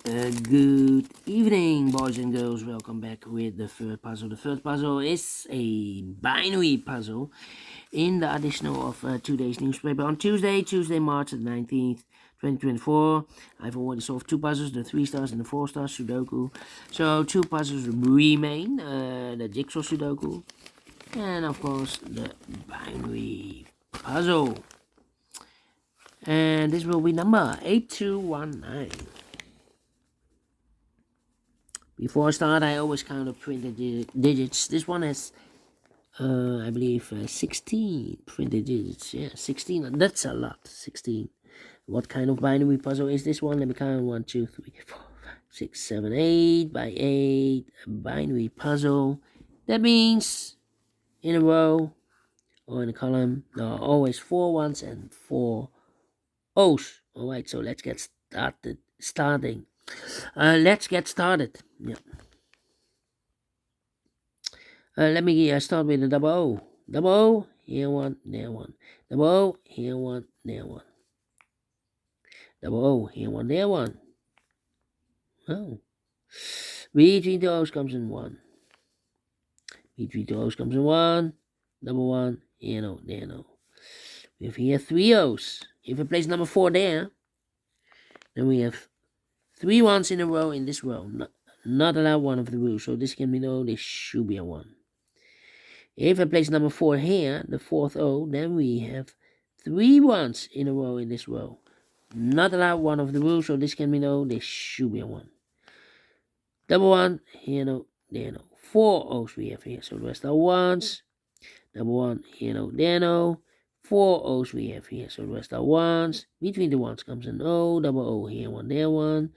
Good evening, boys and girls. Welcome back with the third puzzle. The third puzzle is a binary puzzle in the additional of today's newspaper on Tuesday, March the 19th, 2024. I've already solved two puzzles, the 3 stars and the 4 stars Sudoku. So two puzzles remain, the jigsaw Sudoku and of course the binary puzzle. And this will be number 8219. Before I start, I always count up printed digits. This one has, I believe, 16 printed digits. Yeah, 16. That's a lot. 16. What kind of binary puzzle is this one? Let me count. 1, 2, 3, 4, 5, 6, 7, 8 by 8. A binary puzzle. That means in a row or in a column, there are always 4 ones and 4 O's. Alright, so let's get started. Let's get started. Yeah. Let me start with the double O. Double O, here one, there one. Double O, here one, there one. Double O, here one, there one. Oh. Between the O's comes in 1. Between the O's comes in 1. Double 1, here no, there no. We have here 3 O's. If I place number 4 there, then we have 3 ones in a row in this row. Not allowed one of the rules. So this can be no, this should be a 1. If I place number 4 here, the 4th O, then we have 3 ones in a row in this row. Not allowed one of the rules, so this can be no, this should be a 1. Double 1, here no, there no. 4 O's we have here, so the rest are 1s. Double 1, here no, there no. 4 O's we have here, so the rest are 1s. Between the 1s comes an O, double O, here 1, there 1.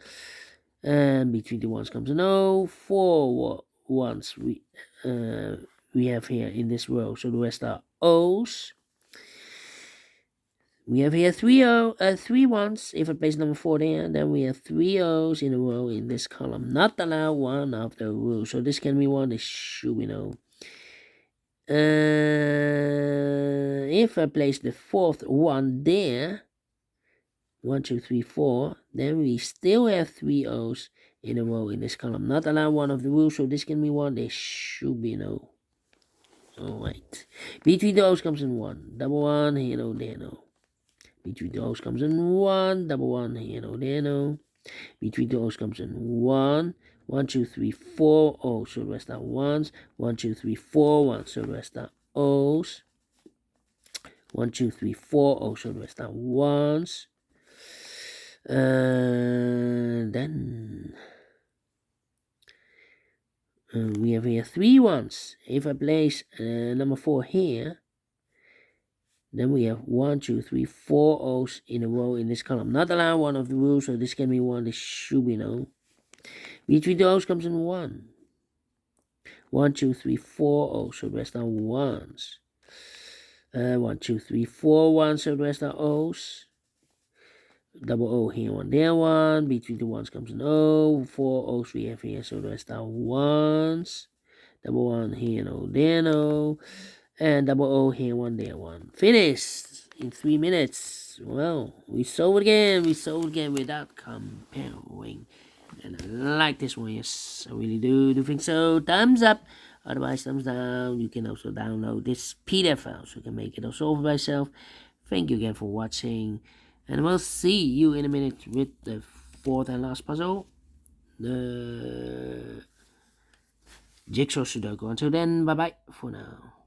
And between the 1s comes an O, 4 ones we have here in this row, so the rest are O's. We have here 3 ones. If I place number 4 there, then we have 3 O's in a row in this column. Not allowed one of the rules, so this can be 1, this should be no. If I place the 4th one there, 1, 2, 3, 4, then we still have 3 O's in a row in this column. Not allowed one of the rules, so this can be 1, this should be no. Alright. Between the O's comes in 1. Double 1, here no, there no. Between the O's comes in 1. Double 1, here no, there no. Between the O's comes in 1. 1, 2, 3, 4 O's, so the rest are 1s. 1, 2, 3, 4 1s, so the rest are O's. 1, 2, 3, 4 O's, so the rest are 1s. Then we have here 3 1s. If I place number 4 here, then we have 1, 2, 3, 4 O's in a row in this column. Not allowed one of the rules, so this can be 1, this should be no. Between the O's comes in 1. 1, 2, 3, 4 O's, so the rest are 1s. 1, 2, 3, 4 1s, so the rest are O's. Double O here, 1 there, 1. Between the 1s comes an O. 4 O's we have here, so the rest are 1s. Double 1 here, no, there, no. And double O here, 1 there, 1. Finished in 3 minutes. Well, we solved again. We solved again without comparing. And I like this one, yes, I really do think so. Thumbs up, otherwise thumbs down. You can also download this PDF file, so you can make it all solve by yourself. Thank you again for watching, and we'll see you in a minute with the 4th and last puzzle, the jigsaw Sudoku. Until then, bye bye for now.